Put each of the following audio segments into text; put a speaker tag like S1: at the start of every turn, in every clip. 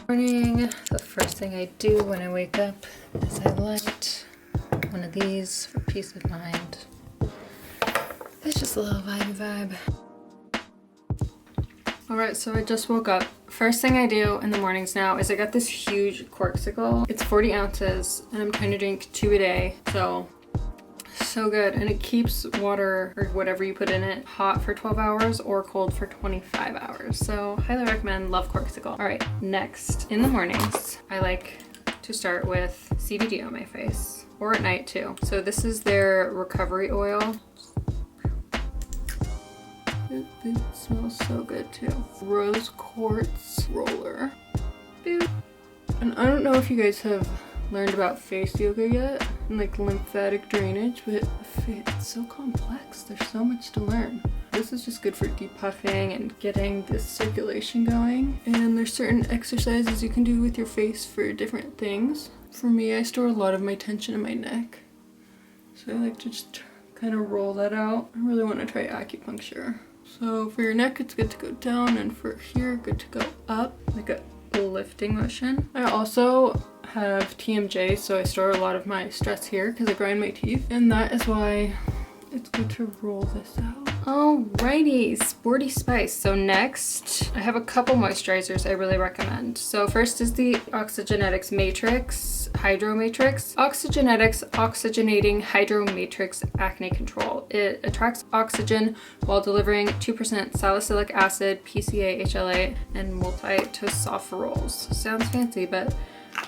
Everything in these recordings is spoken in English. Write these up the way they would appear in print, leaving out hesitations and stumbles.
S1: Morning. The first thing I do when I wake up is I light one of these for peace of mind. It's just a little vibe. Alright, so I just woke up. First thing I do in the mornings now is I got this huge corksicle. It's 40 ounces and I'm trying to drink 2 a day. So good, and it keeps water or whatever you put in it hot for 12 hours or cold for 25 hours. So highly recommend, love corksicle. All right, next in the mornings, I like to start with CBD on my face, or at night too. So this is their recovery oil. It smells so good too. Rose quartz roller. Boop. And I don't know if you guys have learned about face yoga yet and like lymphatic drainage, but it's so complex. There's so much to learn. This is just good for depuffing and getting this circulation going. And there's certain exercises you can do with your face for different things. For me, I store a lot of my tension in my neck, so I like to just kind of roll that out. I really want to try acupuncture. So for your neck, it's good to go down, and for here, good to go up, like a lifting motion. I also have TMJ, so I store a lot of my stress here because I grind my teeth, and that is why it's good to roll this out. Alrighty, sporty spice. So next, I have a couple moisturizers I really recommend. So first is the Oxygenates Matrix Hydro Matrix. Oxygenates Oxygenating Hydro Matrix Acne Control. It attracts oxygen while delivering 2% salicylic acid, PCA, HLA, and multi-tosopherols. Sounds fancy, but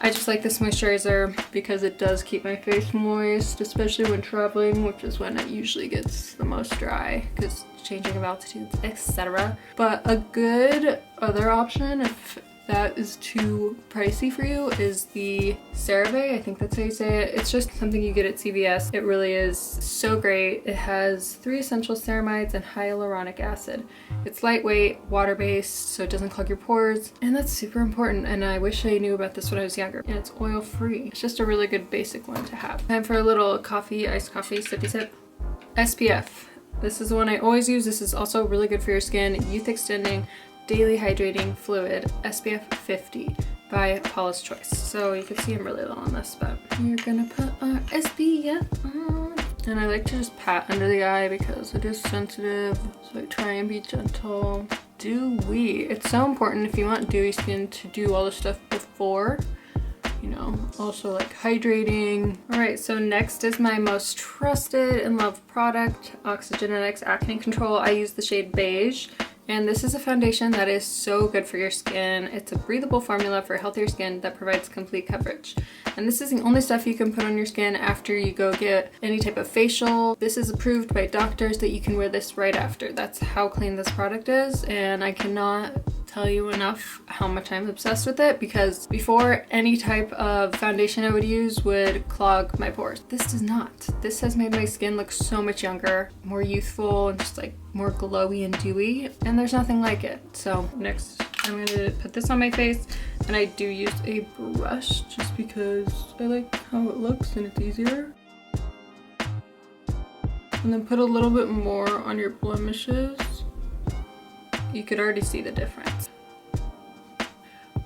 S1: I just like this moisturizer because it does keep my face moist, especially when traveling, which is when it usually gets the most dry because changing of altitudes, etc. But a good other option, if that is too pricey for you, is the CeraVe. I think that's how you say it. It's just something you get at CVS. It really is so great. It has 3 essential ceramides and hyaluronic acid. It's lightweight, water-based, so it doesn't clog your pores, and that's super important, and I wish I knew about this when I was younger. And it's oil-free. It's just a really good basic one to have. Time for a little coffee, iced coffee, sippy sip. SPF. This is the one I always use. This is also really good for your skin. Youth Extending Daily Hydrating Fluid, SPF 50 by Paula's Choice. So you can see I'm really low on this, but we're gonna put our SPF on. And I like to just pat under the eye because it is sensitive, so I try and be gentle. Dewy. It's so important if you want dewy skin to do all the stuff before, you know, also like hydrating. All right, so next is my most trusted and loved product, Oxygenates Acne Control. I use the shade Beige. And this is a foundation that is so good for your skin. It's a breathable formula for healthier skin that provides complete coverage. And this is the only stuff you can put on your skin after you go get any type of facial. This is approved by doctors that you can wear this right after. That's how clean this product is. And I cannot tell you enough how much I'm obsessed with it, because before, any type of foundation I would use would clog my pores. This does not. This has made my skin look so much younger, more youthful, and just like more glowy and dewy, and there's nothing like it. So next, I'm going to put this on my face, and I do use a brush just because I like how it looks and it's easier. And then put a little bit more on your blemishes. You could already see the difference.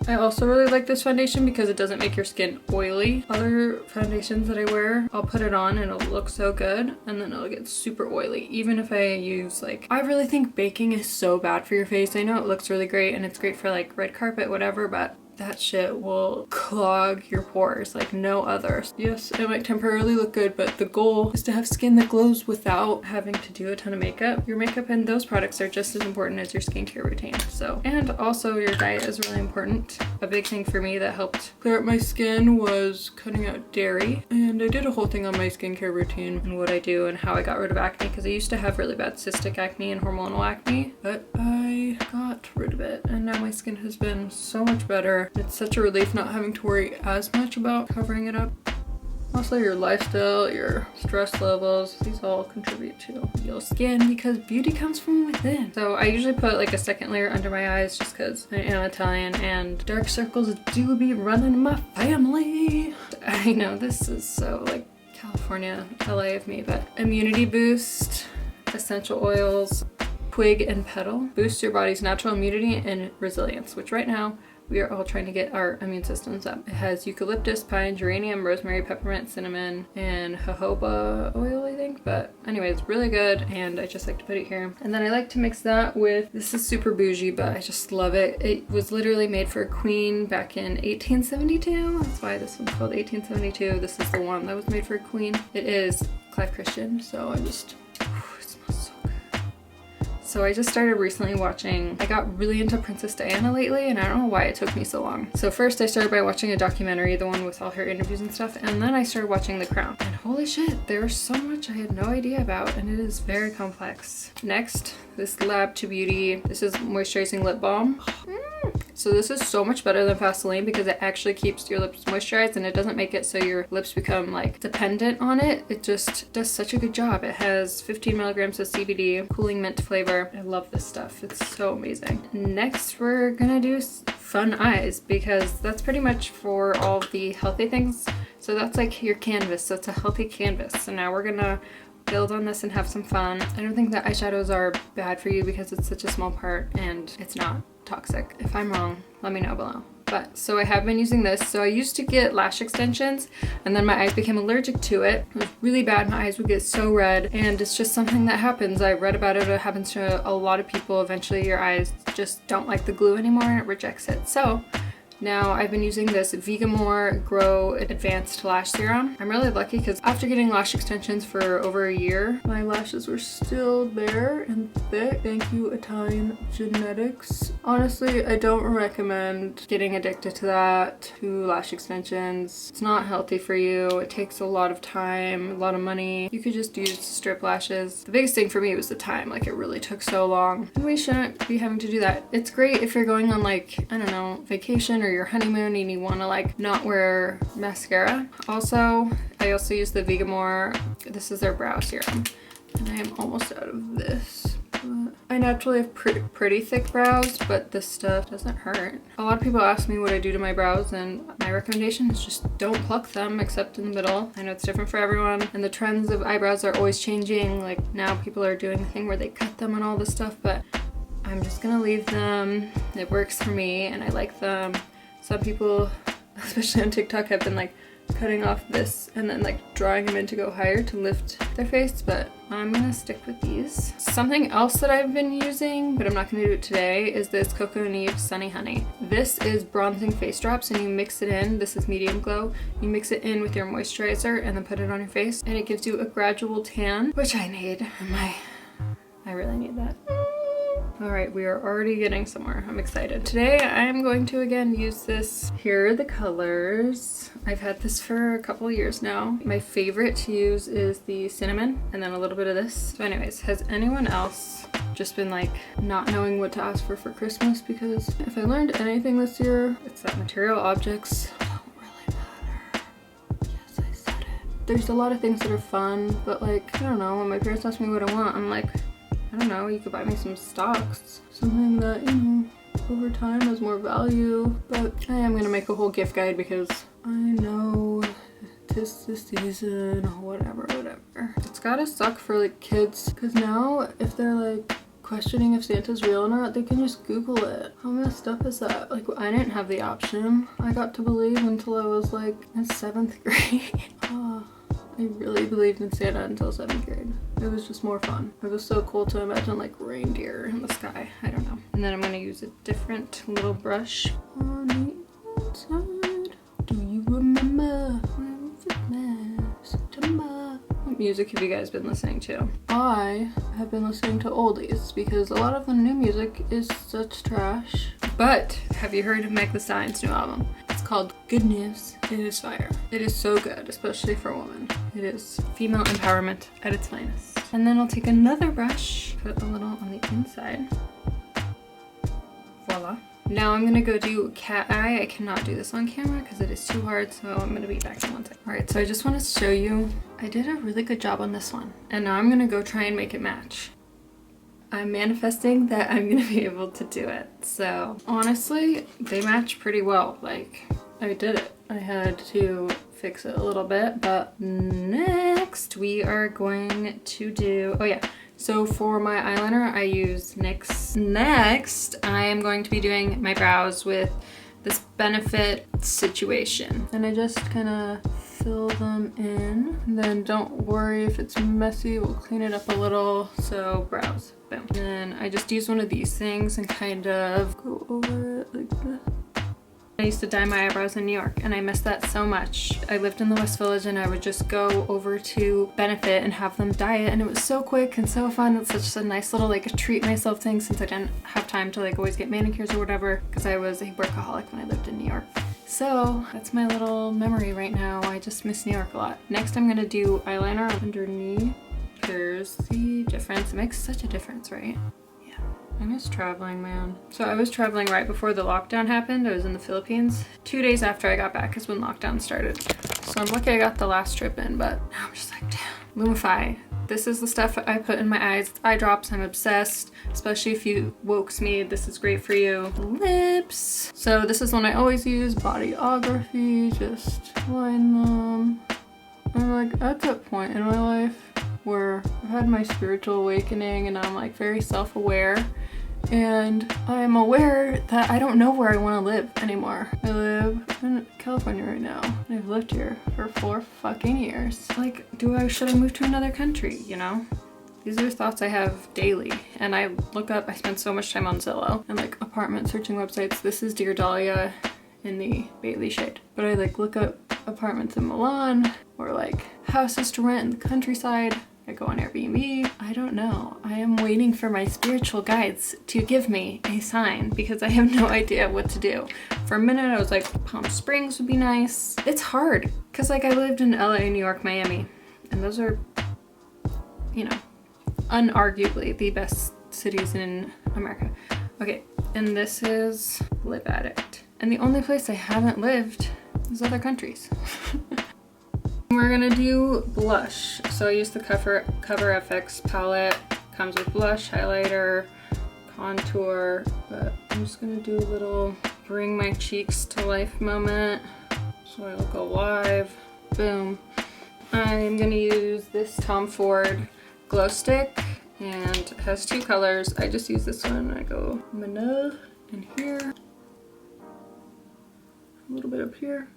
S1: I also really like this foundation because it doesn't make your skin oily. Other foundations that I wear, I'll put it on and it'll look so good, and then it'll get super oily. Even if I use like, I really think baking is so bad for your face. I know it looks really great and it's great for like red carpet, whatever, but that shit will clog your pores like no other. Yes, it might temporarily look good, but the goal is to have skin that glows without having to do a ton of makeup. Your makeup and those products are just as important as your skincare routine. So, and also your diet is really important. A big thing for me that helped clear up my skin was cutting out dairy. And I did a whole thing on my skincare routine and what I do and how I got rid of acne, because I used to have really bad cystic acne and hormonal acne, but I got rid of it and now my skin has been so much better. It's such a relief not having to worry as much about covering it up. Also, your lifestyle, your stress levels, these all contribute to your skin because beauty comes from within. So I usually put like a second layer under my eyes just because I am Italian and dark circles do be running in my family. I know this is so like California, LA of me, but immunity boost, essential oils, twig and petal, boosts your body's natural immunity and resilience, which right now we are all trying to get our immune systems up. It has eucalyptus, pine, geranium, rosemary, peppermint, cinnamon, and jojoba oil, I think. But anyway, it's really good, and I just like to put it here. And then I like to mix that with, this is super bougie, but I just love it. It was literally made for a queen back in 1872. That's why this one's called 1872. This is the one that was made for a queen. It is Clive Christian, so it smells so good. So I just started recently watching, I got really into Princess Diana lately, and I don't know why it took me so long. So first I started by watching a documentary, the one with all her interviews and stuff, and then I started watching The Crown. And holy shit, there was so much I had no idea about, and it is very complex. Next, this Lab to Beauty, this is Moisturizing Lip Balm. So this is so much better than Vaseline because it actually keeps your lips moisturized, and it doesn't make it so your lips become like dependent on it. It just does such a good job. It has 15 milligrams of CBD, cooling mint flavor. I love this stuff. It's so amazing. Next, we're gonna do fun eyes because that's pretty much for all the healthy things. So that's like your canvas. So it's a healthy canvas. So now we're gonna build on this and have some fun. I don't think that eyeshadows are bad for you because it's such a small part and it's not toxic. If I'm wrong, let me know below. But so I have been using this. So I used to get lash extensions and then my eyes became allergic to it. It was really bad. My eyes would get so red, and it's just something that happens. I read about it. It happens to a lot of people. Eventually your eyes just don't like the glue anymore and it rejects it. So now I've been using this Vegamore Grow Advanced Lash Serum. I'm really lucky because after getting lash extensions for over a year, my lashes were still there and thick. Thank you, Italian Genetics. Honestly, I don't recommend getting addicted to that, to lash extensions. It's not healthy for you. It takes a lot of time, a lot of money. You could just use strip lashes. The biggest thing for me was the time. Like, it really took so long. And we shouldn't be having to do that. It's great if you're going on, like, I don't know, vacation or your honeymoon and you want to like not wear mascara. Also, I also use the Vegamore. This is their brow serum, and I am almost out of this. But I naturally have pretty thick brows, but this stuff doesn't hurt. A lot of people ask me what I do to my brows, and my recommendation is just don't pluck them except in the middle. I know it's different for everyone, and the trends of eyebrows are always changing. Like now people are doing the thing where they cut them and all this stuff, but I'm just gonna leave them. It works for me and I like them. Some people, especially on TikTok, have been like cutting off this and then like drawing them in to go higher to lift their face, but I'm gonna stick with these. Something else that I've been using, but I'm not gonna do it today, is this Coco and Eve Sunny Honey. This is bronzing face drops, and you mix it in. This is medium glow. You mix it in with your moisturizer and then put it on your face, and it gives you a gradual tan, which I need. I really need that. All right, we are already getting somewhere. I'm excited. Today, I'm going to again use this. Here are the colors. I've had this for a couple of years now. My favorite to use is the cinnamon and then a little bit of this. So anyways, has anyone else just been like not knowing what to ask for Christmas? Because if I learned anything this year, it's that material objects don't really matter. Yes, I said it. There's a lot of things that are fun, but like, I don't know, when my parents ask me what I want, I'm like, I don't know, you could buy me some stocks. Something that, you know, over time has more value. But I am gonna make a whole gift guide because I know tis the season, whatever. It's gotta suck for like kids, because now if they're like questioning if Santa's real or not, they can just Google it. How messed up is that? Like, I didn't have the option. I got to believe until I was like in 7th grade. I really believed in Santa until 7th grade. It was just more fun. It was so cool to imagine like reindeer in the sky. I don't know. And then I'm gonna use a different little brush on the inside. Do you remember when September? What music have you guys been listening to? I have been listening to oldies because a lot of the new music is such trash. But have you heard of Meg Thee Stallion's new album? It's called Good News. It is fire. It is so good, especially for women. It is female empowerment at its finest. And then I'll take another brush, put a little on the inside. Voila. Now I'm gonna go do cat eye. I cannot do this on camera because it is too hard, so I'm gonna be back in one second. All right, so I just want to show you, I did a really good job on this one. And now I'm gonna go try and make it match. I'm manifesting that I'm gonna be able to do it. So honestly, they match pretty well. Like, I did it. I had to fix it a little bit, but next we are going to do, oh yeah. So for my eyeliner, I use NYX. Next, I am going to be doing my brows with this benefit situation. And I just kind of fill them in. And then don't worry if it's messy, we'll clean it up a little. So brows, boom. And then I just use one of these things and kind of go over it like this. I used to dye my eyebrows in New York and I miss that so much. I lived in the West Village and I would just go over to Benefit and have them dye it, and it was so quick and so fun. It's such a nice little like treat myself thing since I didn't have time to like always get manicures or whatever because I was a workaholic when I lived in New York. So that's my little memory right now. I just miss New York a lot. Next I'm gonna do eyeliner underneath. Here's the difference. It makes such a difference, right? I miss traveling, man. So I was traveling right before the lockdown happened. I was in the Philippines. 2 days after I got back is when lockdown started. So I'm lucky I got the last trip in, but now I'm just like, damn. Lumify. This is the stuff I put in my eyes. It's eye drops. I'm obsessed, especially if you wokes me. This is great for you. Lips. So this is one I always use. Bodyography. Just line them. I'm like at that point in my life where I've had my spiritual awakening and I'm like very self-aware, and I'm aware that I don't know where I want to live anymore. I live in California right now. I've lived here for 4 fucking years. Like, should I move to another country, you know? These are thoughts I have daily, and I look up, I spend so much time on Zillow and like apartment searching websites. This is Dear Dahlia in the Bailey shade. But I like look up apartments in Milan or like houses to rent in the countryside. I go on Airbnb. I don't know. I am waiting for my spiritual guides to give me a sign because I have no idea what to do. For a minute I was like, Palm Springs would be nice. It's hard because like I lived in LA, New York, Miami, and those are, you know, unarguably the best cities in America. Okay, and this is Lip Addict. And the only place I haven't lived is other countries. We're gonna do blush. So I use the Cover FX palette. Comes with blush, highlighter, contour, but I'm just gonna do a little bring my cheeks to life moment so I look alive. Boom. I'm gonna use this Tom Ford glow stick, and it has 2 colors. I just use this one. I go Mauve in here, a little bit up here.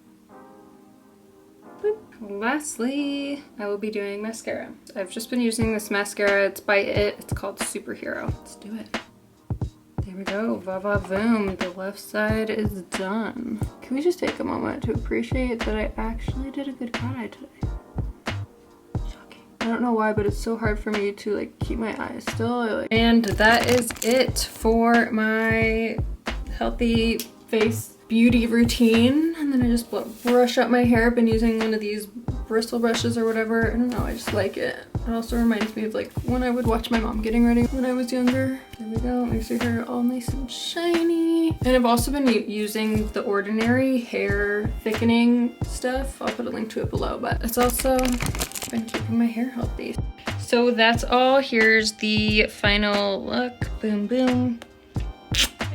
S1: Boop. Lastly, I will be doing mascara. I've just been using this mascara. It's by It. It's called Superhero. Let's do it. There we go. Va va voom. The left side is done. Can we just take a moment to appreciate that I actually did a good cat eye today? Shocking. I don't know why, but it's so hard for me to like keep my eyes still. And that is it for my healthy face beauty routine. And then I just brush up my hair. I've been using one of these bristle brushes or whatever. I don't know, I just like it. It also reminds me of like when I would watch my mom getting ready when I was younger. There we go, makes your hair all nice and shiny. And I've also been using the Ordinary hair thickening stuff. I'll put a link to it below, but it's also been keeping my hair healthy. So that's all. Here's the final look. Boom, boom.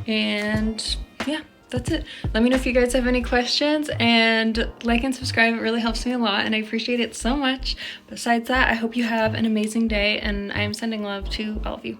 S1: And yeah, that's it. Let me know if you guys have any questions, and like and subscribe. It really helps me a lot and I appreciate it so much. Besides that, I hope you have an amazing day, and I am sending love to all of you.